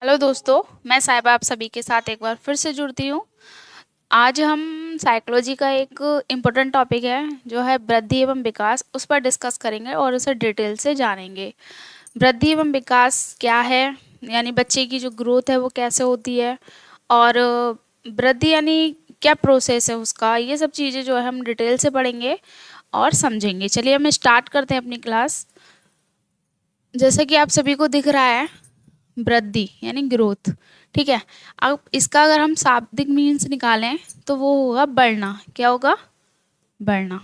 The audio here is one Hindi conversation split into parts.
हेलो दोस्तों, मैं साहिबा आप सभी के साथ एक बार फिर से जुड़ती हूँ। आज हम साइकोलॉजी का एक इम्पोर्टेंट टॉपिक है जो है वृद्धि एवं विकास, उस पर डिस्कस करेंगे और उसे डिटेल से जानेंगे। वृद्धि एवं विकास क्या है, यानी बच्चे की जो ग्रोथ है वो कैसे होती है, और वृद्धि यानी क्या प्रोसेस है उसका, ये सब चीज़ें जो है हम डिटेल से पढ़ेंगे और समझेंगे। चलिए हम स्टार्ट करते हैं अपनी क्लास। जैसे कि आप सभी को दिख रहा है, वृद्धि यानी ग्रोथ। ठीक है। अब इसका अगर हम शाब्दिक मीन्स निकालें तो वो होगा बढ़ना। क्या होगा? बढ़ना।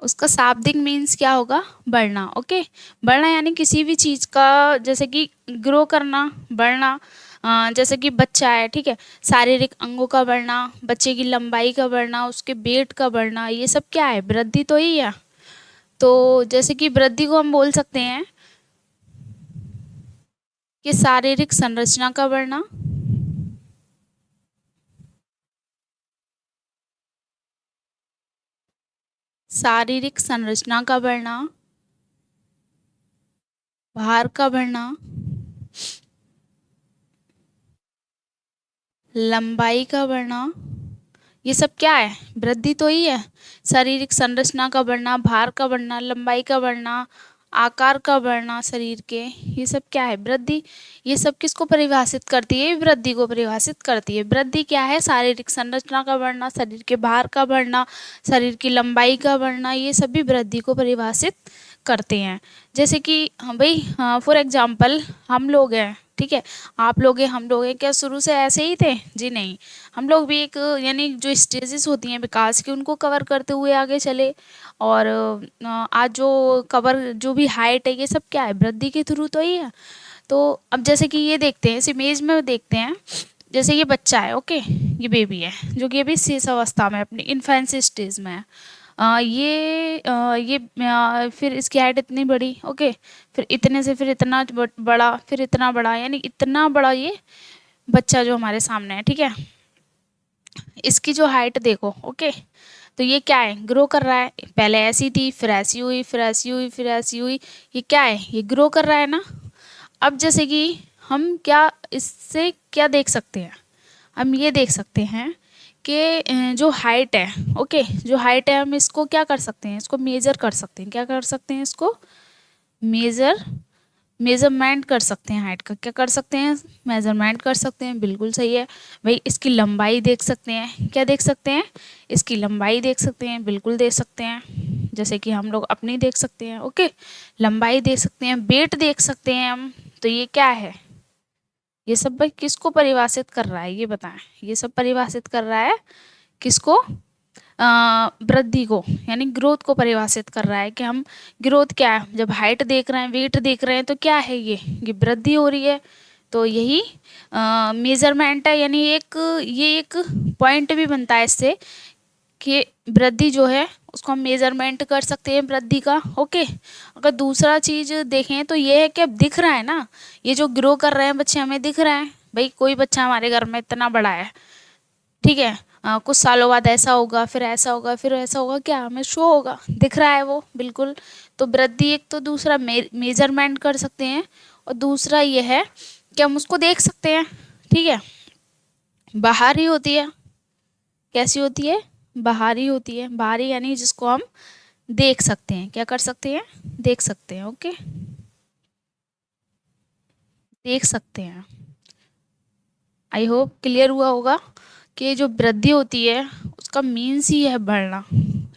उसका शाब्दिक मीन्स क्या होगा? बढ़ना। ओके। बढ़ना यानी किसी भी चीज़ का, जैसे कि ग्रो करना, बढ़ना। जैसे कि बच्चा है, ठीक है, शारीरिक अंगों का बढ़ना, बच्चे की लंबाई का बढ़ना, उसके वेट का बढ़ना, ये सब क्या है? वृद्धि तो ही है। तो जैसे कि वृद्धि को हम बोल सकते हैं कि शारीरिक संरचना का बढ़ना, शारीरिक संरचना का बढ़ना, भार का बढ़ना, लंबाई का बढ़ना, ये सब क्या है? वृद्धि तो ही है। शारीरिक संरचना का बढ़ना, भार का बढ़ना, लंबाई का बढ़ना, आकार का बढ़ना शरीर के, ये सब क्या है? वृद्धि। ये सब किसको परिभाषित करती है? वृद्धि को परिभाषित करती है। वृद्धि क्या है? शारीरिक संरचना का बढ़ना, शरीर के भार का बढ़ना, शरीर की लंबाई का बढ़ना, ये सभी वृद्धि को परिभाषित करते हैं। जैसे कि हाँ भाई, हाँ, फॉर एग्जाम्पल हम लोग हैं, ठीक है, आप लोग हैं, हम लोग हैं, क्या शुरू से ऐसे ही थे? जी नहीं। हम लोग भी एक, यानी जो स्टेजेस होती हैं विकास की, उनको कवर करते हुए आगे चले। और आज जो कवर, जो भी हाइट है, ये सब क्या है? वृद्धि के थ्रू तो ही है। तो अब जैसे कि ये देखते हैं, इस इमेज में देखते हैं, जैसे ये बच्चा है, ओके, ये बेबी है जो कि अभी शेष अवस्था में, अपनी इन्फेंसी स्टेज में है। फिर इसकी हाइट इतनी बड़ी, ओके, फिर इतने से फिर इतना बड़ा, फिर इतना बड़ा, यानी इतना बड़ा ये बच्चा जो हमारे सामने है, ठीक है। इसकी जो हाइट देखो, ओके, तो ये क्या है? ग्रो कर रहा है। पहले ऐसी थी, फिर ऐसी हुई, फिर ऐसी हुई, फिर ऐसी हुई। ये क्या है? ये ग्रो कर रहा है ना। अब जैसे कि हम क्या इससे क्या देख सकते हैं? हम ये देख सकते हैं कि जो हाइट है, ओके, जो हाइट है, हम इसको क्या कर सकते हैं? इसको मेज़र कर सकते हैं। क्या कर सकते हैं? इसको मेज़र, मेज़रमेंट कर सकते हैं। हाइट का क्या कर सकते हैं? मेज़रमेंट कर सकते हैं। बिल्कुल सही है भाई। इसकी लंबाई देख सकते हैं। क्या देख सकते हैं? इसकी लंबाई देख सकते हैं। बिल्कुल देख सकते हैं, जैसे कि हम लोग अपनी देख सकते हैं, ओके, लंबाई देख सकते हैं, वेट देख सकते हैं हम। तो ये क्या है? ये सब भाई किसको परिभाषित कर रहा है? ये बताएं। ये सब परिभाषित कर रहा है किसको? वृद्धि को, यानी ग्रोथ को परिभाषित कर रहा है कि हम, ग्रोथ क्या है? जब हाइट देख रहे हैं, वेट देख रहे हैं, तो क्या है? ये वृद्धि हो रही है। तो यही मेजरमेंट है, यानी ये एक पॉइंट भी बनता है इससे कि वृद्धि जो है उसको हम मेजरमेंट कर सकते हैं वृद्धि का, ओके। अगर दूसरा चीज़ देखें तो ये है कि अब दिख रहा है ना, ये जो ग्रो कर रहे हैं बच्चे, हमें दिख रहा है भाई। कोई बच्चा हमारे घर में इतना बड़ा है, ठीक है, कुछ सालों बाद ऐसा होगा, फिर ऐसा होगा, फिर ऐसा होगा, क्या हमें शो होगा? दिख रहा है वो, बिल्कुल। तो वृद्धि एक तो दूसरा मेजरमेंट कर सकते हैं, और दूसरा ये है कि हम उसको देख सकते हैं, ठीक है। बाहरी होती है। कैसी होती है? बाहरी होती है। बाहरी यानी जिसको हम देख सकते हैं। क्या कर सकते हैं? देख सकते हैं, ओके, देख सकते हैं। आई होप क्लियर हुआ होगा कि जो वृद्धि होती है उसका मीन्स ही है बढ़ना,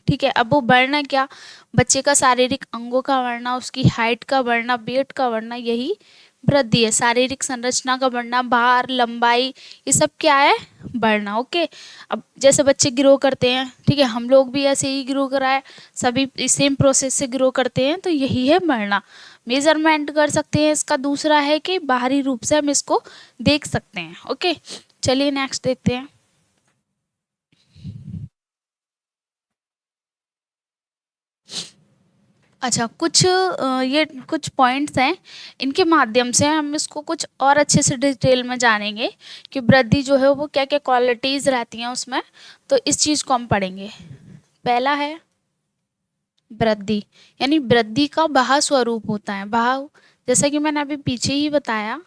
ठीक है। अब वो बढ़ना क्या? बच्चे का शारीरिक अंगों का बढ़ना, उसकी हाइट का बढ़ना, वेट का बढ़ना, यही वृद्धि है। शारीरिक संरचना का बढ़ना, भार, लंबाई, ये सब क्या है? बढ़ना, ओके। अब जैसे बच्चे ग्रो करते हैं, ठीक है, हम लोग भी ऐसे ही ग्रो करा है, सभी सेम प्रोसेस से ग्रो करते हैं, तो यही है बढ़ना। मेजरमेंट कर सकते हैं इसका। दूसरा है कि बाहरी रूप से हम इसको देख सकते हैं, ओके। चलिए नेक्स्ट देखते हैं। अच्छा, ये कुछ पॉइंट्स हैं, इनके माध्यम से हम इसको कुछ और अच्छे से डिटेल में जानेंगे कि वृद्धि जो है वो क्या क्या क्वालिटीज़ रहती हैं उसमें। तो इस चीज़ को हम पढ़ेंगे। पहला है वृद्धि, यानी वृद्धि का बाह्य स्वरूप होता है। बाह्य, जैसा कि मैंने अभी पीछे ही बताया,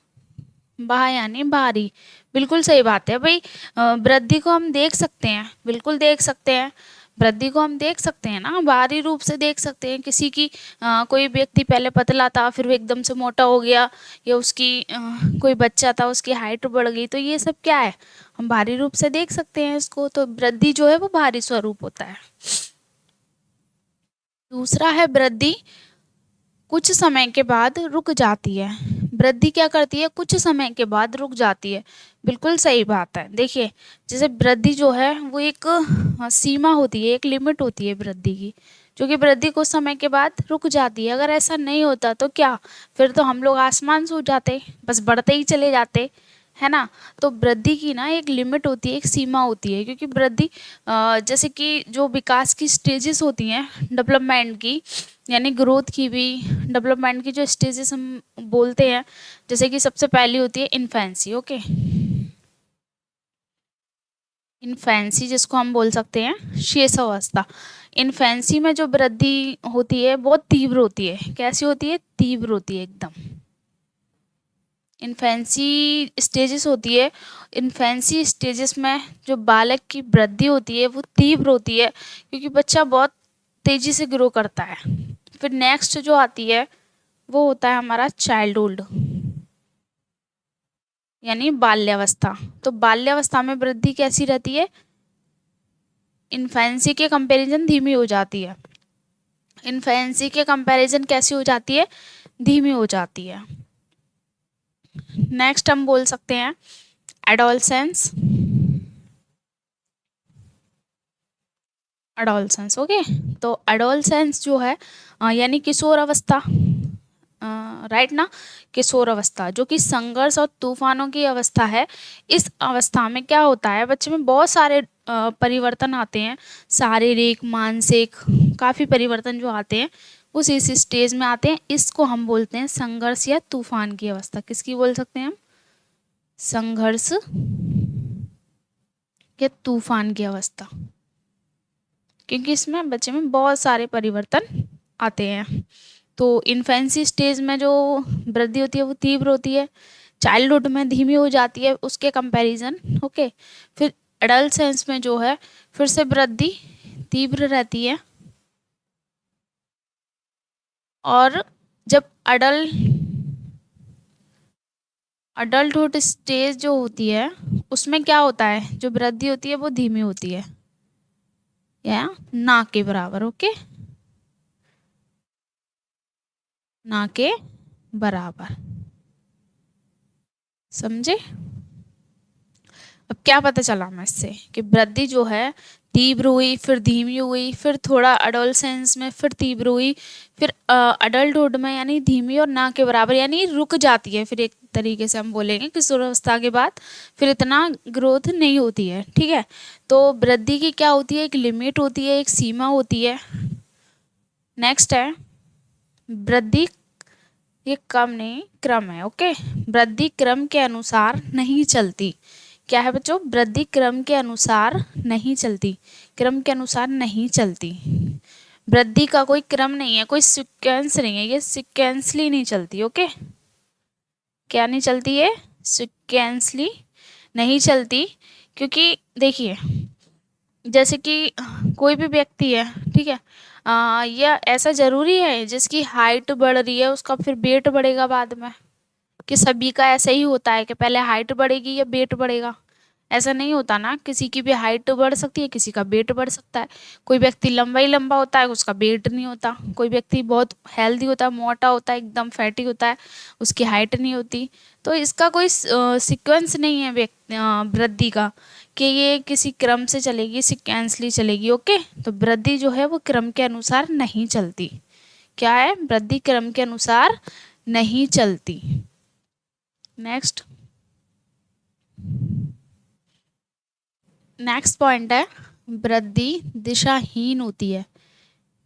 बा यानी भारी। बिल्कुल सही बात है भाई। वृद्धि को हम देख सकते हैं, बिल्कुल देख सकते हैं। वृद्धि को हम देख सकते हैं ना, बाहरी रूप से देख सकते हैं। किसी की कोई व्यक्ति पहले पतला था, फिर वो एकदम से मोटा हो गया, या उसकी कोई बच्चा था उसकी हाइट बढ़ गई, तो ये सब क्या है, हम बाहरी रूप से देख सकते हैं इसको। तो वृद्धि जो है वो बाहरी स्वरूप होता है। दूसरा है वृद्धि कुछ समय के बाद रुक जाती है। वृद्धि क्या करती है, कुछ समय के बाद रुक जाती है। बिल्कुल सही बात है। देखिए, जैसे वृद्धि जो है वो एक सीमा होती है, एक लिमिट होती है वृद्धि की, जो कि वृद्धि कुछ समय के बाद रुक जाती है। अगर ऐसा नहीं होता तो क्या, फिर तो हम लोग आसमान छू जाते, बस बढ़ते ही चले जाते, है ना। तो वृद्धि की ना एक लिमिट होती है, एक सीमा होती है, क्योंकि वृद्धि जैसे कि जो विकास की स्टेजेस होती हैं डेवलपमेंट की, यानी ग्रोथ की भी, डेवलपमेंट की जो स्टेजेस हम बोलते हैं, जैसे कि सबसे पहली होती है इन्फेंसी। ओके, इन्फेंसी जिसको हम बोल सकते हैं शेषावस्था। इन्फेंसी में जो वृद्धि होती है बहुत तीव्र होती है। कैसी होती है, तीव्र होती है एकदम। इन्फेंसी स्टेजेस होती है, इन्फेंसी स्टेजेस में जो बालक की वृद्धि होती है वो तीव्र होती है, क्योंकि बच्चा बहुत तेजी से ग्रो करता है। फिर नेक्स्ट जो आती है वो होता है हमारा चाइल्डहुड, यानी बाल्यावस्था। तो बाल्यावस्था में वृद्धि कैसी रहती है, इन्फेंसी के कंपैरिजन धीमी हो जाती है। इन्फेंसी के कंपैरिजन कैसी हो जाती है, धीमी हो जाती है। नेक्स्ट हम बोल सकते हैं एडोलसेंस। Adolescence, okay. तो एडोलसेंस जो है यानी किशोर अवस्था, राइट ना, किशोर अवस्था जो कि संघर्ष और तूफानों की अवस्था है। इस अवस्था में क्या होता है, बच्चे में बहुत सारे परिवर्तन आते हैं, शारीरिक मानसिक काफ़ी परिवर्तन जो आते हैं उस इस स्टेज में आते हैं। इसको हम बोलते हैं संघर्ष या तूफान की अवस्था। किसकी बोल सकते हैं हम, संघर्ष या तूफान की अवस्था, क्योंकि इसमें बच्चे में बहुत सारे परिवर्तन आते हैं। तो इन्फेंसी स्टेज में जो वृद्धि होती है वो तीव्र होती है, चाइल्डहुड में धीमी हो जाती है उसके कंपैरिजन। ओके, फिर एडल्ट में जो है फिर से वृद्धि तीव्र रहती है। और जब अडल्टहुड स्टेज जो होती है उसमें क्या होता है, जो वृद्धि होती है वो धीमी होती है या ना के बराबर। ओके, ना के बराबर, समझे। अब क्या पता चला हमें इससे कि वृद्धि जो है तीव्र हुई, फिर धीमी हुई, फिर थोड़ा अडोलसेंस में फिर तीव्र हुई, फिर अडल्टहुड में यानी धीमी और ना के बराबर, यानी रुक जाती है। फिर एक तरीके से हम बोलेंगे किशोरावस्था के बाद फिर इतना ग्रोथ नहीं होती है, ठीक है। तो वृद्धि की क्या होती है, एक लिमिट होती है, एक सीमा होती है। नेक्स्ट है वृद्धि, ये कम नहीं क्रम है। ओके, वृद्धि क्रम के अनुसार नहीं चलती। क्या है बच्चों, वृद्धि क्रम के अनुसार नहीं चलती, क्रम के अनुसार नहीं चलती। वृद्धि का कोई क्रम नहीं है, कोई सीक्वेंस नहीं है, ये सीक्वेंसली नहीं चलती। ओके, क्या नहीं चलती है, सीक्वेंसली नहीं चलती। क्योंकि देखिए, जैसे कि कोई भी व्यक्ति है, ठीक है, या ऐसा ज़रूरी है जिसकी हाइट बढ़ रही है उसका फिर वेट बढ़ेगा बाद में, कि सभी का ऐसा ही होता है कि पहले हाइट बढ़ेगी या वेट बढ़ेगा। ऐसा नहीं होता ना, किसी की भी हाइट बढ़ सकती है, किसी का वेट बढ़ सकता है। कोई व्यक्ति लंबा ही लंबा होता है उसका वेट नहीं होता, कोई व्यक्ति बहुत हेल्दी होता है, मोटा होता है, एकदम फैटी होता है, उसकी हाइट नहीं होती। तो इसका कोई सीक्वेंस नहीं है वृद्धि का, कि ये किसी क्रम से चलेगी, सीक्वेंसली चलेगी। ओके, तो वृद्धि जो है वो क्रम के अनुसार नहीं चलती। क्या है, वृद्धि क्रम के अनुसार नहीं चलती। नेक्स्ट पॉइंट है वृद्धि दिशाहीन होती है।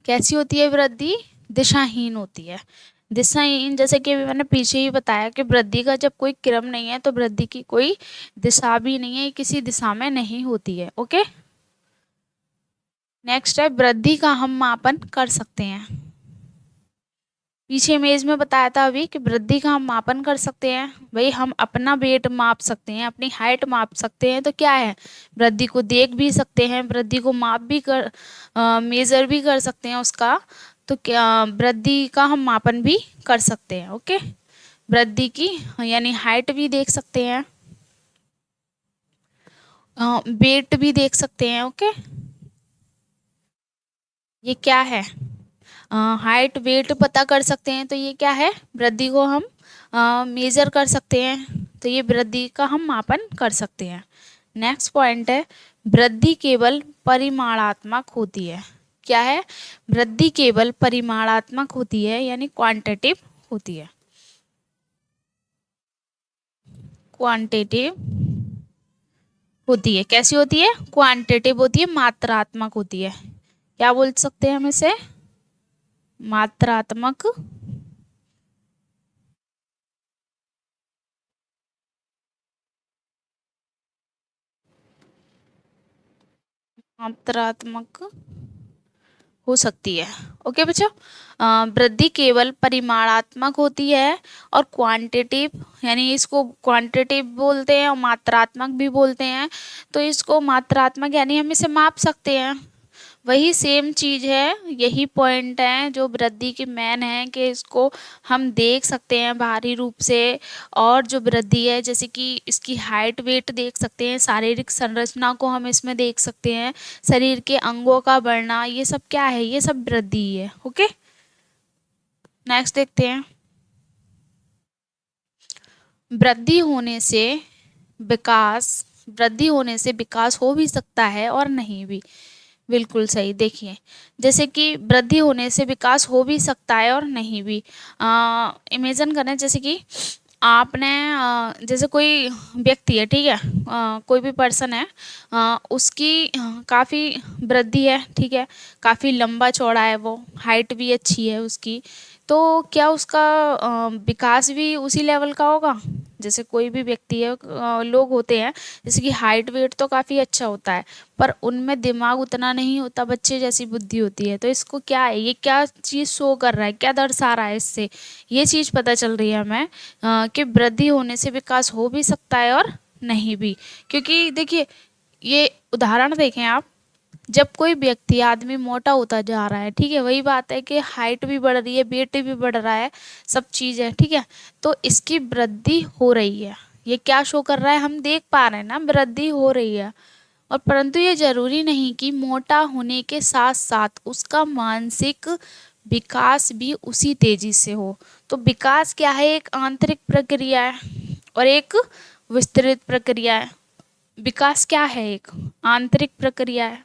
कैसी होती है वृद्धि, दिशाहीन होती है। दिशाहीन जैसे कि मैंने पीछे ही बताया कि वृद्धि का जब कोई क्रम नहीं है तो वृद्धि की कोई दिशा भी नहीं है, किसी दिशा में नहीं होती है। ओके, नेक्स्ट है वृद्धि का हम मापन कर सकते हैं। पीछे इमेज में बताया था अभी कि वृद्धि का हम मापन कर सकते हैं। भाई हम अपना वेट माप सकते हैं, अपनी हाइट माप सकते हैं, तो क्या है, वृद्धि को देख भी सकते हैं, वृद्धि को माप भी कर मेजर भी कर सकते हैं उसका। तो क्या वृद्धि का हम मापन भी कर सकते हैं। ओके, वृद्धि की यानी हाइट भी देख सकते हैं, वेट भी देख सकते हैं। ओके, ये क्या है, हाइट वेट पता कर सकते हैं, तो ये क्या है, वृद्धि को हम मेजर कर सकते हैं, तो ये वृद्धि का हम मापन कर सकते हैं। नेक्स्ट पॉइंट है, वृद्धि केवल परिमाणात्मक होती है। क्या है, वृद्धि केवल परिमाणात्मक होती है, यानी क्वांटिटिव होती है। क्वांटिटिव होती है, कैसी होती है, क्वांटिटिव होती है, मात्रात्मक होती है। क्या बोल सकते हैं हम इसे, मात्रात्मक। मात्रात्मक हो सकती है। ओके बच्चों, वृद्धि केवल परिमाणात्मक होती है और क्वांटिटिव, यानी इसको क्वांटिटिव बोलते हैं और मात्रात्मक भी बोलते हैं। तो इसको मात्रात्मक यानी हम इसे माप सकते हैं, वही सेम चीज़ है, यही पॉइंट है जो वृद्धि की मेन है कि इसको हम देख सकते हैं बाहरी रूप से। और जो वृद्धि है, जैसे कि इसकी हाइट वेट देख सकते हैं, शारीरिक संरचना को हम इसमें देख सकते हैं, शरीर के अंगों का बढ़ना, ये सब क्या है, ये सब वृद्धि ही है। ओके, नेक्स्ट देखते हैं, वृद्धि होने से विकास, वृद्धि होने से विकास हो भी सकता है और नहीं भी। बिल्कुल सही, देखिए जैसे कि वृद्धि होने से विकास हो भी सकता है और नहीं भी। इमेजिन करें जैसे कि आपने जैसे कोई व्यक्ति है, ठीक है, कोई भी पर्सन है, उसकी काफ़ी वृद्धि है, ठीक है, काफ़ी लंबा चौड़ा है, वो हाइट भी अच्छी है उसकी, तो क्या उसका विकास भी उसी लेवल का होगा। जैसे कोई भी व्यक्ति है, लोग होते हैं जैसे कि हाइट वेट तो काफ़ी अच्छा होता है, पर उनमें दिमाग उतना नहीं होता, बच्चे जैसी बुद्धि होती है। तो इसको क्या है, ये क्या चीज़ शो कर रहा है, क्या दर्शा रहा है, इससे ये चीज़ पता चल रही है हमें कि वृद्धि होने से विकास हो भी सकता है और नहीं भी। क्योंकि देखिए, ये उदाहरण देखें आप, जब कोई व्यक्ति आदमी मोटा होता जा रहा है, ठीक है, वही बात है कि हाइट भी बढ़ रही है, वेट भी बढ़ रहा है, सब चीज़ है, ठीक है, तो इसकी वृद्धि हो रही है। ये क्या शो कर रहा है, हम देख पा रहे हैं ना, वृद्धि हो रही है। और परंतु ये जरूरी नहीं कि मोटा होने के साथ साथ उसका मानसिक विकास भी उसी तेजी से हो। तो विकास क्या है, एक आंतरिक प्रक्रिया है और एक विस्तृत प्रक्रिया है। विकास क्या है, एक आंतरिक प्रक्रिया है,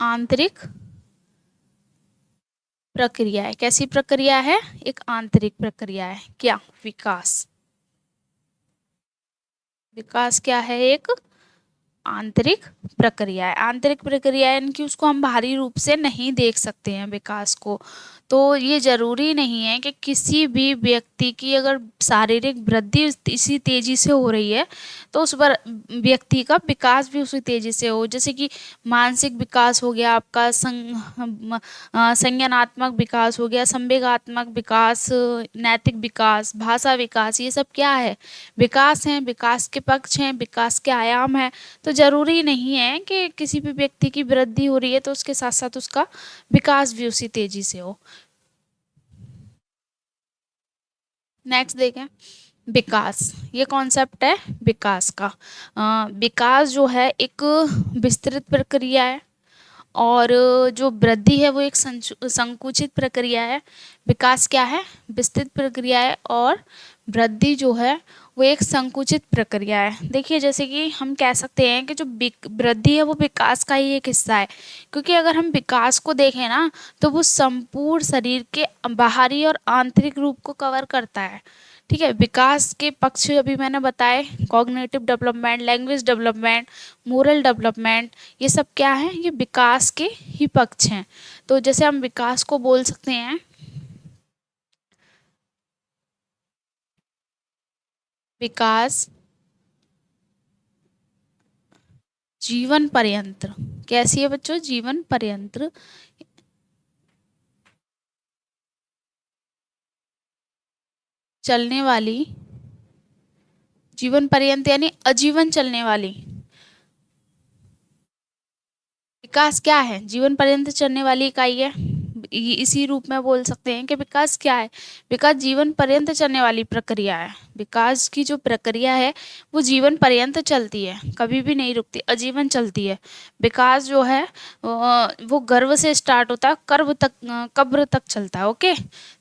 आंतरिक प्रक्रिया है। कैसी प्रक्रिया है, एक आंतरिक प्रक्रिया है। क्या, विकास, विकास क्या है, एक आंतरिक प्रक्रिया है। आंतरिक प्रक्रिया है, यानी कि उसको हम बाहरी रूप से नहीं देख सकते हैं विकास को। तो ये जरूरी नहीं है कि किसी भी व्यक्ति की अगर शारीरिक वृद्धि इसी तेजी से हो रही है तो उस पर व्यक्ति का विकास भी उसी तेजी से हो। जैसे कि मानसिक विकास हो गया आपका, संज्ञानात्मक विकास हो गया, संवेगात्मक विकास, नैतिक विकास, भाषा विकास, ये सब क्या है, विकास हैं, विकास के पक्ष हैं, विकास के आयाम हैं। तो ज़रूरी नहीं है कि किसी भी व्यक्ति की वृद्धि हो रही है तो उसके साथ साथ उसका विकास भी उसी तेजी से हो। नेक्स्ट देखें, विकास, ये कॉन्सेप्ट है विकास का। विकास जो है एक विस्तृत प्रक्रिया है और जो वृद्धि है वो एक संकुचित प्रक्रिया है। विकास क्या है, विस्तृत प्रक्रिया है और वृद्धि जो है वो एक संकुचित प्रक्रिया है। देखिए जैसे कि हम कह सकते हैं कि जो वृद्धि है वो विकास का ही एक हिस्सा है, क्योंकि अगर हम विकास को देखें ना तो वो संपूर्ण शरीर के बाहरी और आंतरिक रूप को कवर करता है। ठीक है, विकास के पक्ष अभी मैंने बताए, cognitive development, language development, moral development, ये सब क्या है, ये विकास के ही पक्ष हैं। तो जैसे हम विकास को बोल सकते हैं, विकास जीवन पर्यंत। कैसी है बच्चों, जीवन पर्यंत चलने वाली, जीवन पर्यंत यानी आजीवन चलने वाली। विकास क्या है? जीवन पर्यंत चलने वाली इकाई है। इसी रूप में बोल सकते हैं कि विकास क्या है? विकास जीवन पर्यंत चलने वाली प्रक्रिया है। विकास की जो प्रक्रिया है वो जीवन पर्यंत चलती है, कभी भी नहीं रुकती, आजीवन चलती है। विकास जो है वो गर्भ से स्टार्ट होता है, कब्र तक चलता है। ओके,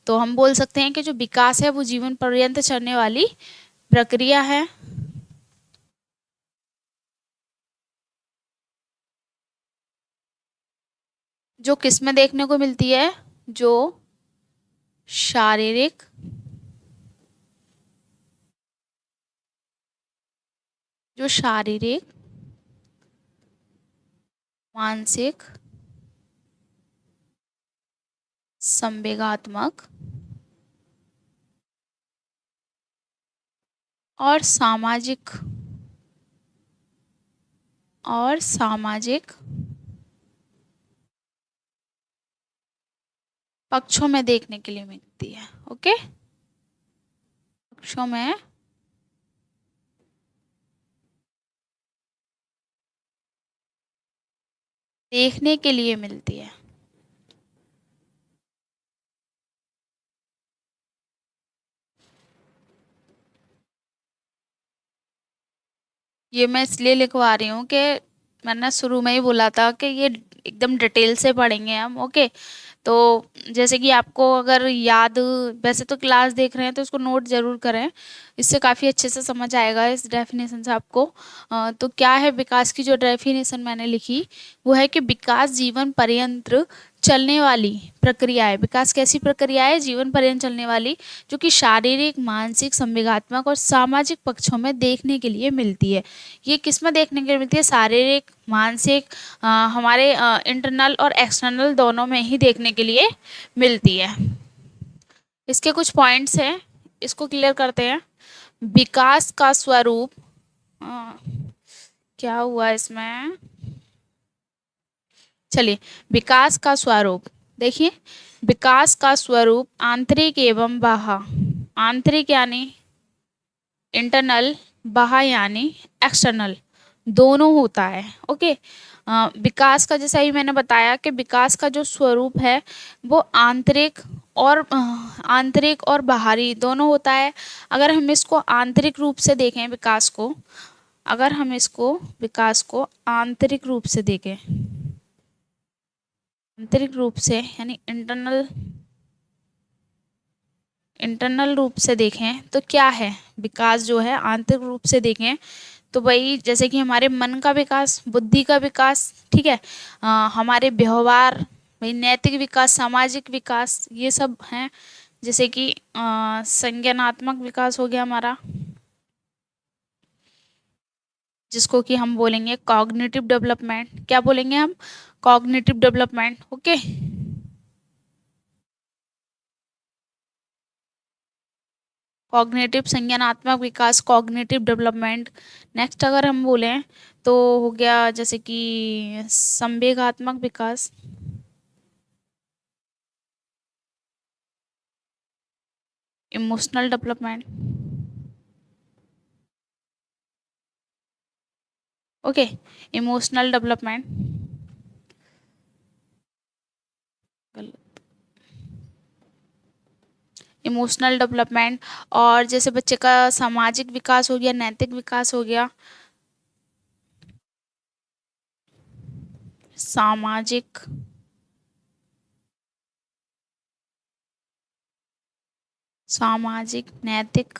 तो हम बोल सकते हैं कि जो विकास है वो जीवन पर्यंत चलने वाली प्रक्रिया है। जो किस में देखने को मिलती है? जो शारीरिक, जो शारीरिक, मानसिक, संवेगात्मक और सामाजिक पक्षों में देखने के लिए मिलती है। ओके, पक्षों में देखने के लिए मिलती है। ये मैं इसलिए लिखवा रही हूँ कि मैंने शुरू में ही बोला था कि ये एकदम डिटेल से पढ़ेंगे हम। ओके, तो जैसे कि आपको अगर याद, वैसे तो क्लास देख रहे हैं तो इसको नोट जरूर करें, इससे काफ़ी अच्छे से समझ आएगा इस डेफिनेशन से आपको। तो क्या है विकास की जो डेफिनेशन मैंने लिखी वो है कि विकास जीवन पर्यंत चलने वाली प्रक्रिया है। विकास कैसी प्रक्रिया है? जीवन पर्यंत चलने वाली, जो कि शारीरिक, मानसिक, संवेगात्मक और सामाजिक पक्षों में देखने के लिए मिलती है। ये किस में देखने के लिए मिलती है? शारीरिक, मानसिक, हमारे इंटरनल और एक्सटर्नल दोनों में ही देखने के लिए मिलती है। इसके कुछ पॉइंट्स हैं, इसको क्लियर करते हैं। विकास का स्वरूप, क्या हुआ इसमें, चलिए, विकास का स्वरूप देखिए। विकास का स्वरूप आंतरिक एवं बाह्य, आंतरिक यानी इंटरनल, बाह्य यानी एक्सटर्नल, दोनों होता है। ओके, विकास का जैसा ही मैंने बताया कि विकास का जो स्वरूप है वो आंतरिक और बाहरी दोनों होता है। अगर हम इसको आंतरिक रूप से देखें विकास को, अगर हम इसको विकास को आंतरिक रूप से देखें, आंतरिक रूप से यानी इंटरनल रूप से देखें तो क्या है विकास जो है आंतरिक रूप से देखें तो भाई जैसे कि हमारे मन का विकास, बुद्धि का विकास, ठीक है, हमारे व्यवहार, भाई नैतिक विकास, सामाजिक विकास, ये सब हैं। जैसे कि संज्ञानात्मक विकास हो गया हमारा, जिसको कि हम बोलेंगे कॉग्निटिव डेवलपमेंट। क्या बोलेंगे हम? Cognitive development. ओके, कॉग्निटिव, संज्ञानात्मक विकास, कॉग्निटिव डेवलपमेंट। नेक्स्ट अगर हम बोलें तो हो गया जैसे कि संवेगात्मक विकास, emotional development. Okay, emotional development, emotional development. और जैसे बच्चे का सामाजिक विकास हो गया, नैतिक विकास हो गया, सामाजिक, नैतिक,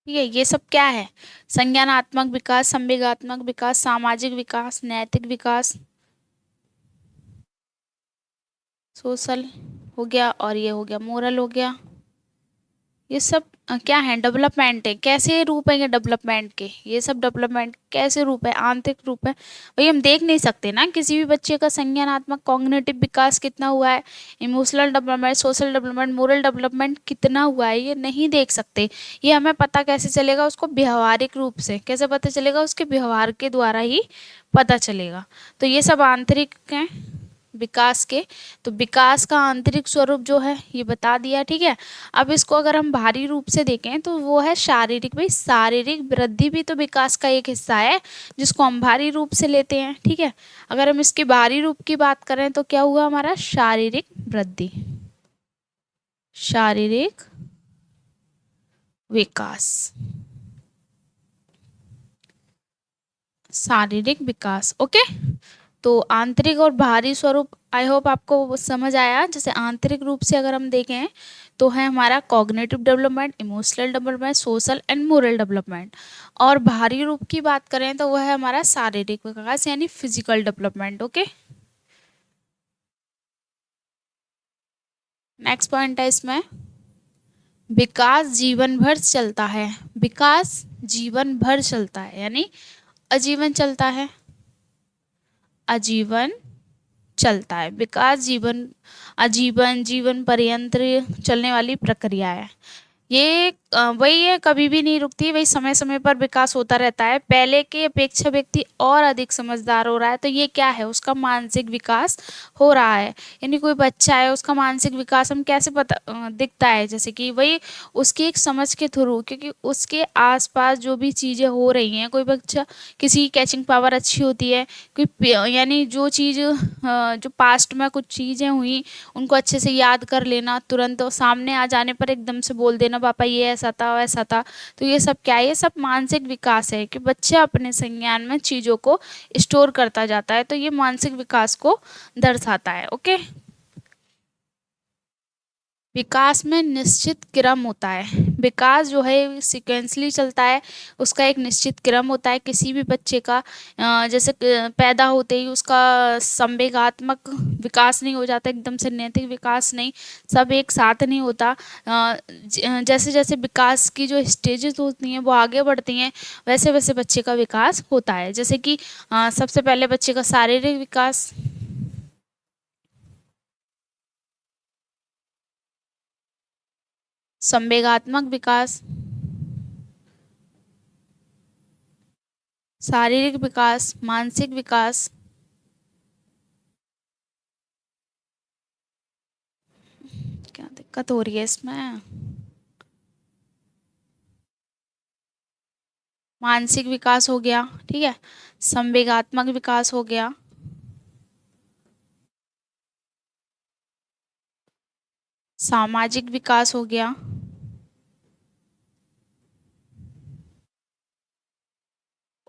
ठीक है। ये सब क्या है? संज्ञानात्मक विकास, संवेगात्मक विकास, सामाजिक विकास, नैतिक विकास, सोशल हो गया, और ये हो गया मोरल हो गया। ये सब क्या है? डेवलपमेंट है। कैसे रूप है ये डेवलपमेंट के? ये सब डेवलपमेंट कैसे रूप है? आंतरिक रूप है। भाई हम देख नहीं सकते ना किसी भी बच्चे का संज्ञानात्मक कॉग्निटिव विकास कितना हुआ है, emotional development, social development, moral development कितना हुआ है, ये नहीं देख सकते। ये हमें पता कैसे चलेगा? उसको व्यवहारिक रूप से कैसे पता चलेगा? उसके व्यवहार के द्वारा ही पता चलेगा। तो ये सब आंतरिक हैं, विकास के। तो विकास का आंतरिक स्वरूप जो है ये बता दिया, ठीक है। अब इसको अगर हम बाहरी रूप से देखें तो वो है शारीरिक। भाई शारीरिक वृद्धि भी तो विकास का एक हिस्सा है, जिसको हम बाहरी रूप से लेते हैं, ठीक है। अगर हम इसके बाहरी रूप की बात करें तो क्या हुआ हमारा, शारीरिक वृद्धि, शारीरिक विकास, शारीरिक विकास। ओके, तो आंतरिक और बाहरी स्वरूप आई होप आपको वो समझ आया। जैसे आंतरिक रूप से अगर हम देखें तो है हमारा cognitive development, emotional development, social and moral development. और बाहरी रूप की बात करें तो वह है हमारा शारीरिक विकास यानी physical development. Okay, next point है इसमें, विकास जीवन भर चलता है। विकास जीवन भर चलता है यानी आजीवन चलता है, आजीवन चलता है। विकास जीवन, आजीवन, जीवन पर्यंत चलने वाली प्रक्रिया है। ये वही है, कभी भी नहीं रुकती, वही समय समय पर विकास होता रहता है। पहले की अपेक्षा व्यक्ति और अधिक समझदार हो रहा है, तो ये क्या है, उसका मानसिक विकास हो रहा है। यानी कोई बच्चा है, उसका मानसिक विकास हम कैसे पता दिखता है, जैसे कि वही उसकी एक समझ के थ्रू, क्योंकि उसके आसपास जो भी चीज़ें हो रही हैं, कोई बच्चा किसी की कैचिंग पावर अच्छी होती है, कोई यानी जो चीज़ जो पास्ट में कुछ चीज़ें हुई उनको अच्छे से याद कर लेना, तुरंत सामने आ जाने पर एकदम से बोल देना पापा ये ऐसा था वैसा था। तो ये सब क्या है, ये सब मानसिक विकास है कि बच्चा अपने संज्ञान में चीज़ों को स्टोर करता जाता है। तो ये मानसिक विकास को दर्शाता है। ओके, विकास में निश्चित क्रम होता है। विकास जो है सिक्वेंसली चलता है, उसका एक निश्चित क्रम होता है। किसी भी बच्चे का जैसे पैदा होते ही उसका संवेगात्मक विकास नहीं हो जाता, एकदम से नैतिक विकास नहीं, सब एक साथ नहीं होता। जैसे जैसे विकास की जो स्टेजेस होती हैं वो आगे बढ़ती हैं, वैसे वैसे बच्चे का विकास होता है। जैसे कि सबसे पहले बच्चे का शारीरिक विकास, संवेगात्मक विकास, शारीरिक विकास, मानसिक विकास, क्या दिक्कत हो रही है इसमें, मानसिक विकास हो गया, ठीक है, संवेगात्मक विकास हो गया, सामाजिक विकास हो गया,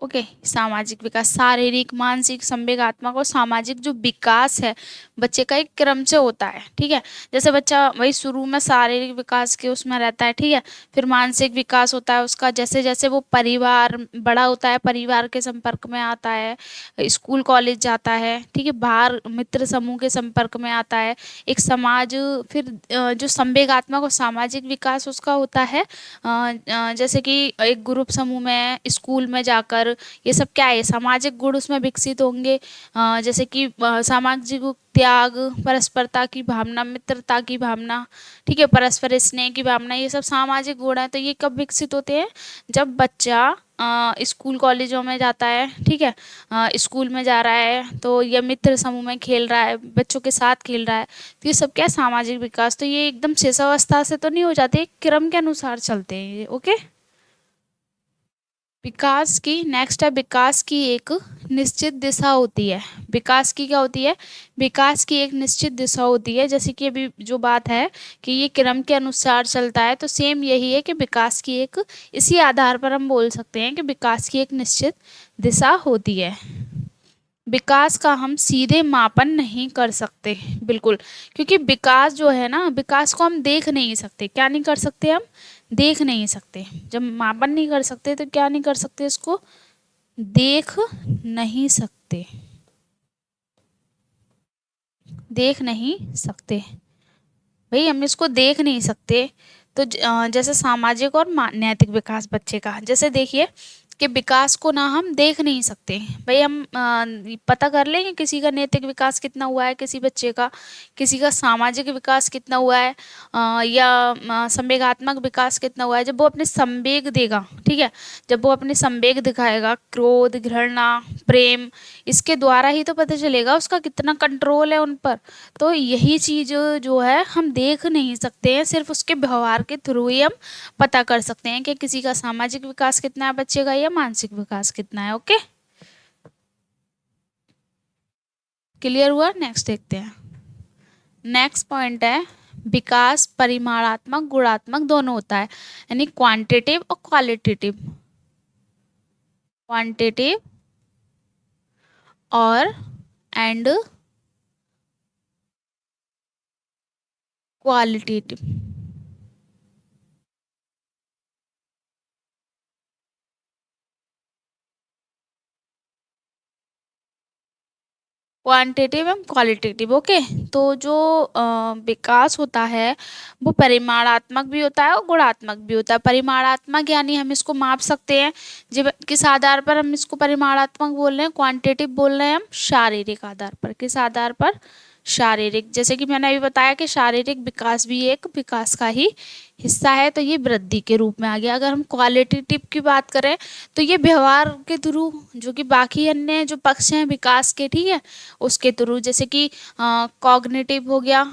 ओके। सामाजिक विकास, शारीरिक, मानसिक, संवेगात्मक और सामाजिक जो विकास है बच्चे का एक क्रम से होता है, ठीक है। जैसे बच्चा वही शुरू में शारीरिक विकास के उसमें रहता है, ठीक है, फिर मानसिक विकास होता है उसका, जैसे जैसे वो परिवार बड़ा होता है, परिवार के संपर्क में आता है, स्कूल कॉलेज जाता है, ठीक है, बाहर मित्र समूह के संपर्क में आता है, एक समाज, फिर जो संवेगात्मक और सामाजिक विकास उसका होता है जैसे कि एक ग्रुप समूह में, स्कूल में जाकर, ये सब क्या है, सामाजिक गुण उसमें विकसित होंगे। जैसे कि सामाजिक त्याग, परस्परता की भावना, मित्रता की भावना, ठीक है, परस्पर स्नेह की भावना, ये सब सामाजिक गुण है। तो ये कब विकसित होते हैं, जब बच्चा स्कूल कॉलेजों में जाता है, ठीक है, स्कूल में जा रहा है तो ये मित्र समूह में खेल रहा है, बच्चों के साथ खेल रहा है, तो ये सब क्या है, सामाजिक विकास। तो ये एकदम शिशुअवस्था से तो नहीं हो जाते, एक क्रम के अनुसार चलते हैं ये। ओके, विकास की नेक्स्ट है, विकास की एक निश्चित दिशा होती है। विकास की क्या होती है, विकास की एक निश्चित दिशा होती है। जैसे कि अभी जो बात है कि ये क्रम के अनुसार चलता है, तो सेम यही है कि विकास की एक, इसी आधार पर हम बोल सकते हैं कि विकास की एक निश्चित दिशा होती है। विकास का हम सीधे मापन नहीं कर सकते, बिल्कुल, क्योंकि विकास जो है ना, विकास को हम देख नहीं सकते। क्या नहीं कर सकते, हम देख नहीं सकते। जब मापन नहीं कर सकते तो क्या नहीं कर सकते, इसको देख नहीं सकते, देख नहीं सकते। भाई हम इसको देख नहीं सकते। तो जैसे सामाजिक और नैतिक विकास बच्चे का, जैसे देखिए कि विकास को ना हम देख नहीं सकते। भाई हम पता कर लेंगे किसी का नैतिक विकास कितना हुआ है, किसी बच्चे का, किसी का सामाजिक विकास कितना हुआ है, या संवेगात्मक विकास कितना हुआ है, जब वो अपने संवेग देगा, ठीक है, जब वो अपने संवेग दिखाएगा, क्रोध, घृणा, प्रेम, इसके द्वारा ही तो पता चलेगा उसका कितना कंट्रोल है उन पर। तो यही चीज़ जो है हम देख नहीं सकते हैं, सिर्फ उसके व्यवहार के थ्रू ही हम पता कर सकते हैं कि किसी का सामाजिक विकास कितना है बच्चे का, या मानसिक विकास कितना है। ओके, क्लियर हुआ? नेक्स्ट देखते हैं। नेक्स्ट पॉइंट है, विकास परिमाणात्मक गुणात्मक दोनों होता है, यानी क्वांटिटेटिव और क्वालिटेटिव। क्वांटिटेटिव और and qualitative. Quantitative and qualitative. Okay, तो जो विकास होता है वो परिमाणात्मक भी होता है और गुणात्मक भी होता है। परिमाणात्मक यानी हम इसको माप सकते हैं, जब किस आधार पर हम इसको परिमाणात्मक बोल रहे हैं, क्वांटिटेटिव बोल रहे हैं हम शारीरिक आधार पर। किस आधार पर? शारीरिक। जैसे कि मैंने अभी बताया कि शारीरिक विकास भी एक विकास का ही हिस्सा है, तो ये वृद्धि के रूप में आ गया। अगर हम क्वालिटेटिव की बात करें तो ये व्यवहार के थ्रू, जो कि बाकी अन्य जो पक्ष हैं विकास के, ठीक है, उसके थ्रू, जैसे कि कॉग्निटिव हो गया,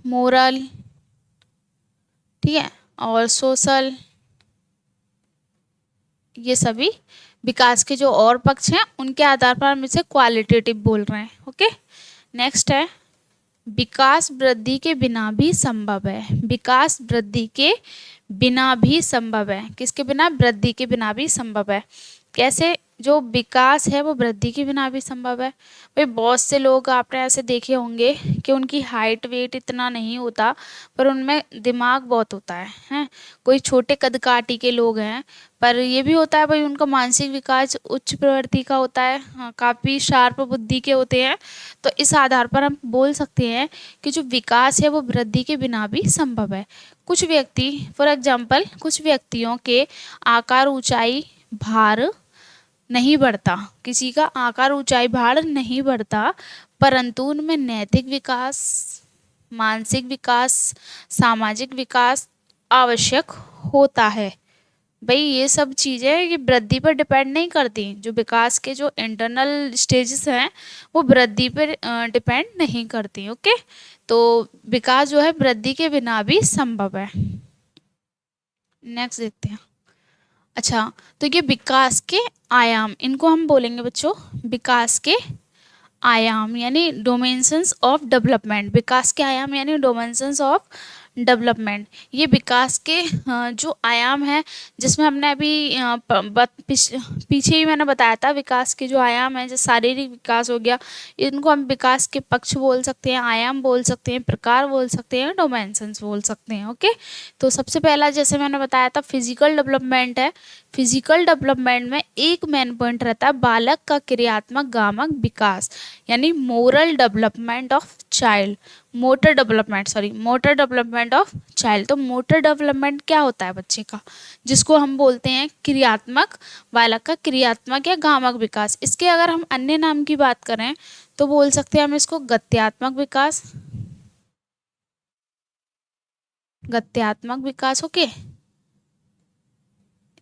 मोरल, ठीक है, और सोशल, ये सभी विकास के जो और पक्ष हैं उनके आधार पर हम इसे क्वालिटेटिव बोल रहे हैं। ओके, नेक्स्ट है, विकास वृद्धि के बिना भी संभव है। विकास वृद्धि के बिना भी संभव है। किसके बिना? वृद्धि के बिना भी संभव है। कैसे? जो विकास है वो वृद्धि के बिना भी संभव है। भाई बहुत से लोग आपने ऐसे देखे होंगे कि उनकी हाइट वेट इतना नहीं होता, पर उनमें दिमाग बहुत होता है, हैं? कोई छोटे कदकाठी के लोग हैं, पर ये भी होता है भाई उनका मानसिक विकास उच्च प्रवृत्ति का होता है, हाँ, काफ़ी शार्प बुद्धि के होते हैं। तो इस आधार पर हम बोल सकते हैं कि जो विकास है वो वृद्धि के बिना भी संभव है। कुछ व्यक्ति, फॉर एग्जाम्पल, कुछ व्यक्तियों के आकार, ऊंचाई, भार नहीं बढ़ता, किसी का आकार, ऊंचाई, भार नहीं बढ़ता, परंतु उनमें नैतिक विकास, मानसिक विकास, सामाजिक विकास आवश्यक होता है। भाई ये सब चीज़ें ये वृद्धि पर डिपेंड नहीं करती। जो विकास के जो इंटरनल स्टेजेस हैं वो वृद्धि पर डिपेंड नहीं करती। ओके, तो विकास जो है वृद्धि के बिना भी संभव है। नेक्स्ट देखते हैं। अच्छा, तो ये विकास के आयाम, इनको हम बोलेंगे बच्चों विकास के आयाम, यानी डोमेंशंस ऑफ डेवलपमेंट। विकास के आयाम यानी डोमेंशंस ऑफ डेवलपमेंट। ये विकास के जो आयाम है, जिसमें हमने अभी पीछे ही मैंने बताया था, विकास के जो आयाम है, जैसे शारीरिक विकास हो गया, इनको हम विकास के पक्ष बोल सकते हैं, आयाम बोल सकते हैं, प्रकार बोल सकते हैं, डोमेंशंस बोल सकते हैं। ओके, तो सबसे पहला जैसे मैंने बताया था फिजिकल डेवलपमेंट है। फिजिकल डेवलपमेंट में एक मेन पॉइंट रहता है बालक का क्रियात्मक गामक विकास, यानी moral development of child, motor development of child. तो मोटर डेवलपमेंट क्या होता है बच्चे का, जिसको हम बोलते हैं क्रियात्मक, बालक का क्रियात्मक या गामक विकास। इसके अगर हम अन्य नाम की बात करें तो बोल सकते हैं हम इसको गत्यात्मक विकास, गत्यात्मक विकास। ओके,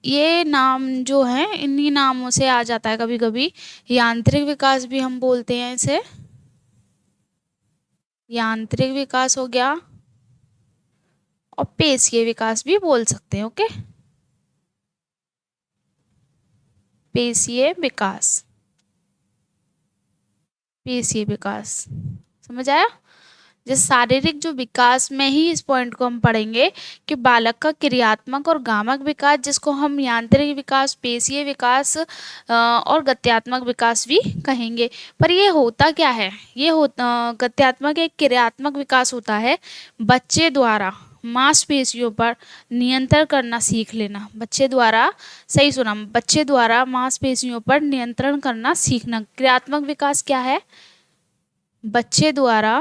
ये नाम जो है इन्हीं नामों से आ जाता है कभी कभी। यांत्रिक विकास भी हम बोलते हैं इसे, यांत्रिक विकास हो गया, और पेशीय विकास भी बोल सकते हैं। ओके, पेशीय विकास, पेशीय विकास, समझ आया? जैसे शारीरिक जो विकास में ही इस पॉइंट को हम पढ़ेंगे कि बालक का क्रियात्मक और गामक विकास, जिसको हम यांत्रिक विकास, पेशीय विकास और गत्यात्मक विकास भी कहेंगे। पर ये होता क्या है? ये गत्यात्मक एक क्रियात्मक विकास होता है बच्चे द्वारा मांसपेशियों पर नियंत्रण करना सीख लेना। बच्चे द्वारा, सही सुना, बच्चे द्वारा मांसपेशियों पर नियंत्रण करना सीखना। क्रियात्मक विकास क्या है? बच्चे द्वारा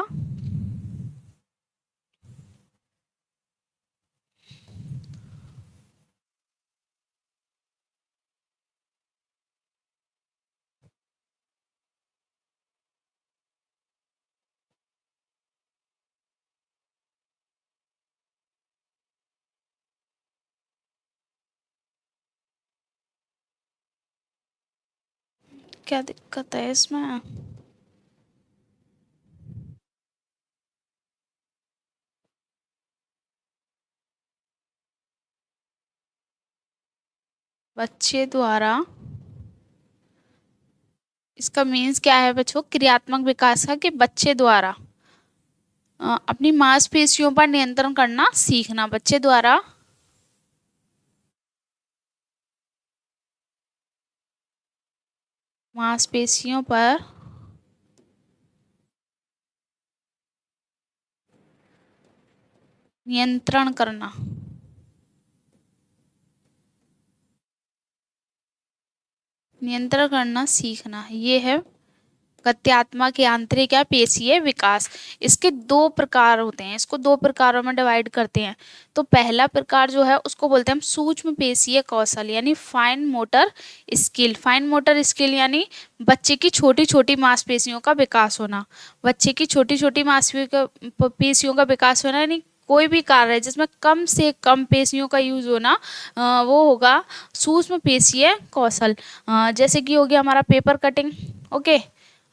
क्या दिक्कत है इसमें? बच्चे द्वारा, इसका मीन्स क्या है बच्चों? क्रियात्मक विकास का, कि बच्चे द्वारा अपनी मांसपेशियों पर नियंत्रण करना सीखना। बच्चे द्वारा मांसपेशियों पर नियंत्रण करना। नियंत्रण करना सीखना, ये है गत्यात्मक यांत्रिक या पेशीय विकास। इसके दो प्रकार होते हैं, इसको दो प्रकारों में डिवाइड करते हैं। तो पहला प्रकार जो है उसको बोलते हैं हम सूक्ष्म पेशीय कौशल, यानी fine motor skill. Fine motor skill यानी बच्चे की छोटी छोटी मांसपेशियों का विकास होना। बच्चे की छोटी छोटी मांसपेशियों का विकास होना, यानी कोई भी कार्य जिसमें कम से कम पेशियों का यूज होना, वो होगा सूक्ष्म पेशीय कौशल। जैसे कि हो गया हमारा पेपर कटिंग। ओके,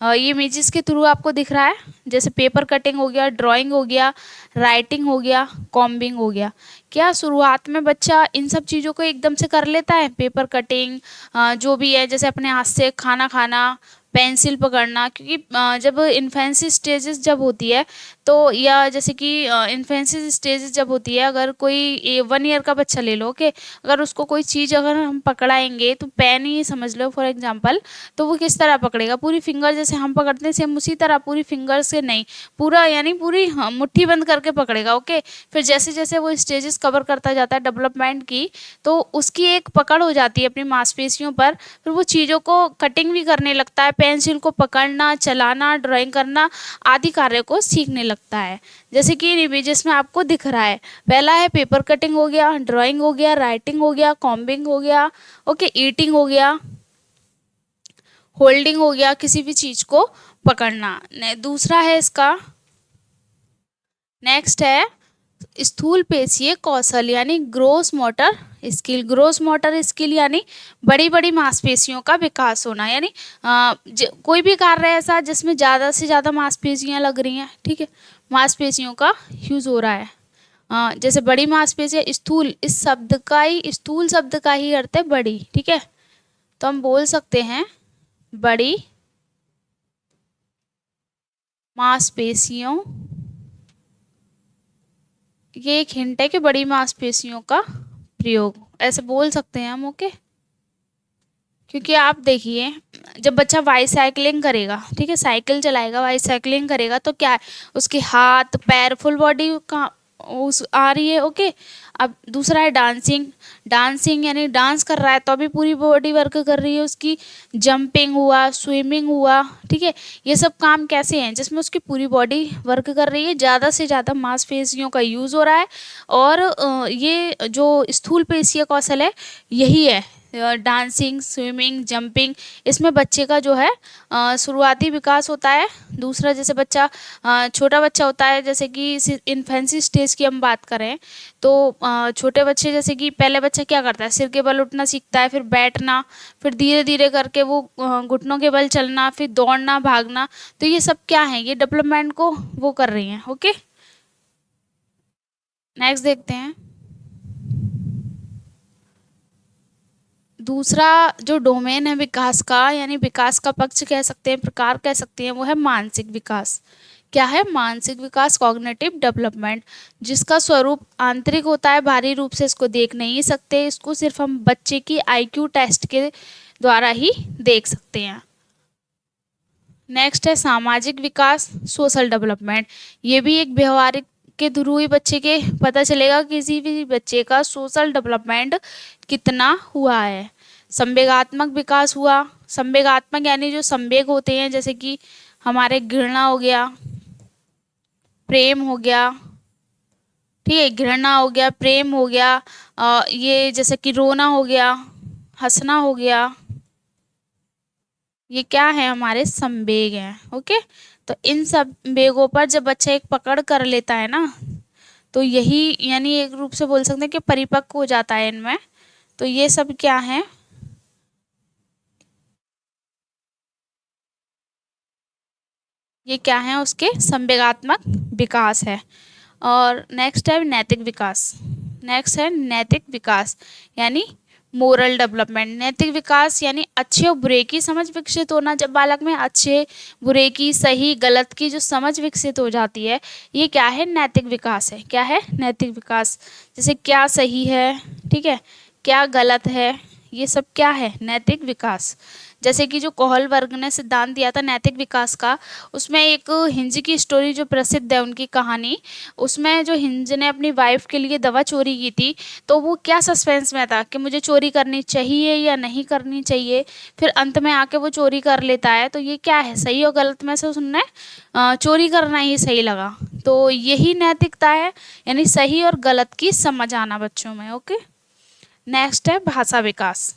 ये इमेजेस के थ्रू आपको दिख रहा है, जैसे पेपर कटिंग हो गया, ड्राइंग हो गया, राइटिंग हो गया, कॉम्बिंग हो गया। क्या शुरुआत में बच्चा इन सब चीज़ों को एकदम से कर लेता है? पेपर कटिंग जो भी है, जैसे अपने हाथ से खाना खाना, पेंसिल पकड़ना, क्योंकि जब इन्फेंसी स्टेजेस जब होती है, तो या जैसे कि इन्फेंसी स्टेजेस जब होती है, अगर कोई 1 ईयर का बच्चा ले लो, ओके, अगर उसको कोई चीज़ अगर हम पकड़ाएंगे, तो पेन ही समझ लो फॉर एग्जांपल, तो वो किस तरह पकड़ेगा? पूरी फिंगर जैसे हम पकड़ते हैं सेम उसी तरह, पूरी फिंगर से नहीं, पूरा यानी पूरी मुट्ठी बंद करके पकड़ेगा। ओके, फिर जैसे जैसे वो स्टेजेस कवर करता जाता है डेवलपमेंट की, तो उसकी एक पकड़ हो जाती है अपनी मांसपेशियों पर, फिर वो चीज़ों को कटिंग भी करने लगता है, पेंसिल को पकड़ना, चलाना, ड्राइंग करना आदि कार्य को सीखने लगता है। जैसे कि इन इमेजेस में आपको दिख रहा है, पहला है पेपर कटिंग हो गया, ड्राइंग हो गया, राइटिंग हो गया, कॉम्बिंग हो गया, ओके, ईटिंग हो गया, होल्डिंग हो गया, किसी भी चीज को पकड़ना। दूसरा है इसका, नेक्स्ट है स्थूल पेशीय कौशल, यानी gross motor skill. Gross motor skill यानी बड़ी बड़ी मांसपेशियों का विकास होना, यानी कोई भी कार्य ऐसा जिसमें ज़्यादा से ज़्यादा मांसपेशियां लग रही हैं, ठीक है, मांसपेशियों का यूज हो रहा है। जैसे बड़ी मांसपेशियां, स्थूल, इस शब्द का ही, स्थूल शब्द का ही अर्थ है बड़ी, ठीक है, तो हम बोल सकते हैं बड़ी मांसपेशियों। ये एक हिंट है कि बड़ी मांसपेशियों का प्रयोग, ऐसे बोल सकते हैं हम। ओके, क्योंकि आप देखिए, जब बच्चा बाईसाइकिलिंग करेगा, ठीक है, साइकिल चलाएगा, बाईसाइकिलिंग करेगा, तो क्या है, उसके हाथ पैर फुल बॉडी का उस आ रही है। ओके, अब दूसरा है डांसिंग। डांसिंग यानी डांस कर रहा है तो अभी पूरी बॉडी वर्क कर रही है उसकी। जंपिंग हुआ, स्विमिंग हुआ, ठीक है, ये सब काम कैसे हैं जिसमें उसकी पूरी बॉडी वर्क कर रही है, ज़्यादा से ज़्यादा मांसपेशियों का यूज़ हो रहा है। और ये जो स्थूल पेशीय कौशल है यही है, डांसिंग, स्विमिंग, जंपिंग, इसमें बच्चे का जो है शुरुआती विकास होता है। दूसरा, जैसे बच्चा छोटा बच्चा होता है, जैसे कि इन्फेंसी स्टेज की हम बात करें, तो छोटे बच्चे जैसे कि पहले बच्चा क्या करता है, सिर के बल उठना सीखता है, फिर बैठना, फिर धीरे धीरे करके वो घुटनों के बल चलना, फिर दौड़ना, भागना। तो ये सब क्या है, ये डेवलपमेंट को वो कर रही हैं। ओके, नेक्स्ट देखते हैं। दूसरा जो डोमेन है विकास का, यानी विकास का पक्ष कह सकते हैं, प्रकार कह सकते हैं, वो है मानसिक विकास। क्या है? मानसिक विकास, कॉग्निटिव डेवलपमेंट, जिसका स्वरूप आंतरिक होता है, बाहरी रूप से इसको देख नहीं सकते, इसको सिर्फ हम बच्चे की आईक्यू टेस्ट के द्वारा ही देख सकते हैं। नेक्स्ट है सामाजिक विकास, सोशल डेवलपमेंट। ये भी एक व्यवहारिक के थ्रू ही बच्चे के पता चलेगा किसी भी बच्चे का सोशल डेवलपमेंट कितना हुआ है। संवेगात्मक विकास हुआ। संवेगात्मक यानी जो संवेग होते हैं, जैसे कि हमारे घृणा हो गया, प्रेम हो गया, ठीक है, घृणा हो गया, प्रेम हो गया, ये जैसे कि रोना हो गया, हंसना हो गया, ये क्या है, हमारे संवेग हैं। ओके, तो इन सब वेगों पर जब बच्चा एक पकड़ कर लेता है ना, तो यही यानी एक रूप से बोल सकते हैं कि परिपक्व हो जाता है इनमें। तो ये सब क्या है, ये क्या है, उसके संवेगात्मक विकास है। और नेक्स्ट है नैतिक विकास। नेक्स्ट है नैतिक विकास यानी मोरल डेवलपमेंट। नैतिक विकास यानी अच्छे और बुरे की समझ विकसित होना। जब बालक में अच्छे बुरे की, सही गलत की जो समझ विकसित हो जाती है, ये क्या है, नैतिक विकास है। क्या है, नैतिक विकास। जैसे क्या सही है, ठीक है, क्या गलत है, ये सब क्या है, नैतिक विकास। जैसे कि जो कोहल वर्ग ने सिद्धांत दिया था नैतिक विकास का, उसमें एक हिंज की स्टोरी जो प्रसिद्ध है, उनकी कहानी, उसमें जो हिंज ने अपनी वाइफ के लिए दवा चोरी की थी, तो वो क्या सस्पेंस में था कि मुझे चोरी करनी चाहिए या नहीं करनी चाहिए। फिर अंत में आके वो चोरी कर लेता है। तो ये क्या है, सही और गलत में से उसने चोरी करना ही सही लगा। तो यही नैतिकता है, यानी सही और गलत की समझ आना बच्चों में। ओके, नेक्स्ट है भाषा विकास।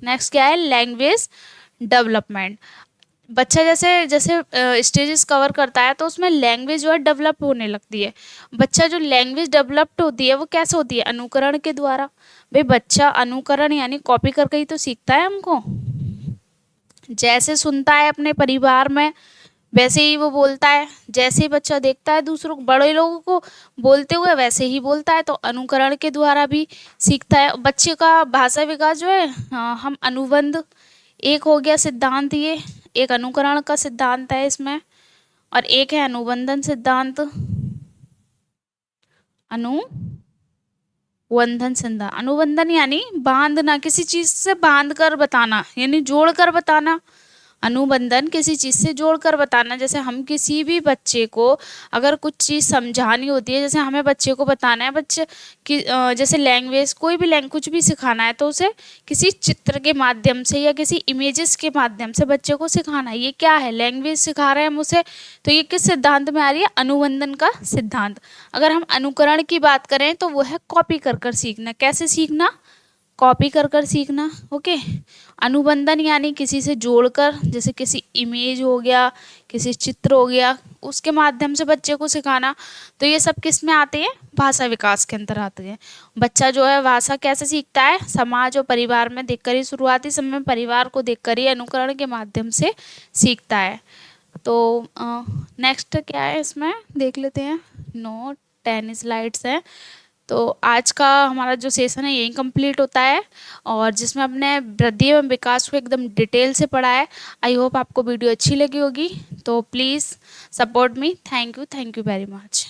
नेक्स्ट क्या है, लैंग्वेज डेवलपमेंट। बच्चा जैसे जैसे स्टेजेस कवर करता है तो उसमें लैंग्वेज जो है डेवलप होने लगती है। बच्चा जो लैंग्वेज डेवलप्ड होती है वो कैसे होती है, अनुकरण के द्वारा। भाई बच्चा अनुकरण यानी कॉपी करके ही तो सीखता है हमको। जैसे सुनता है अपने परिवार में वैसे ही वो बोलता है। जैसे ही बच्चा देखता है दूसरों को, बड़े लोगों को बोलते हुए, वैसे ही बोलता है। तो अनुकरण के द्वारा भी सीखता है बच्चे का। भाषा विकास जो है, हम अनुबंध, एक हो गया सिद्धांत, ये एक अनुकरण का सिद्धांत है इसमें, और एक है अनुबंधन सिद्धांत। अनुबंधन सिद्धांत, अनुबंधन यानी बांधना, किसी चीज से बांध कर बताना, यानी जोड़ कर बताना। अनुबंधन किसी चीज़ से जोड़कर बताना। जैसे हम किसी भी बच्चे को अगर कुछ चीज़ समझानी होती है, जैसे हमें बच्चे को बताना है, बच्चे की जैसे लैंग्वेज, कोई भी कुछ भी सिखाना है तो उसे किसी चित्र के माध्यम से या किसी इमेजेस के माध्यम से बच्चे को सिखाना है। ये क्या है, लैंग्वेज सिखा रहे हैं हम उसे। तो ये किस सिद्धांत में आ रही है, अनुबंधन का सिद्धांत। अगर हम अनुकरण की बात करें तो वो है कॉपी कर कर सीखना। कैसे सीखना, कॉपी कर कर सीखना। ओके, अनुबंधन यानी किसी से जोड़कर, जैसे किसी इमेज हो गया, किसी चित्र हो गया, उसके माध्यम से बच्चे को सिखाना। तो ये सब किस में आते हैं, भाषा विकास के अंतर आते हैं। बच्चा जो है भाषा कैसे सीखता है, समाज और परिवार में देखकर ही, शुरुआती समय में परिवार को देखकर ही अनुकरण के माध्यम से सीखता है। तो नेक्स्ट क्या है इसमें देख लेते हैं। 10 स्लाइड्स हैं। तो आज का हमारा जो सेशन है यही कंप्लीट होता है, और जिसमें अपने वृद्धि एवं विकास को एकदम डिटेल से पढ़ा है। आई होप आपको वीडियो अच्छी लगी होगी। तो please support me. Thank you very much.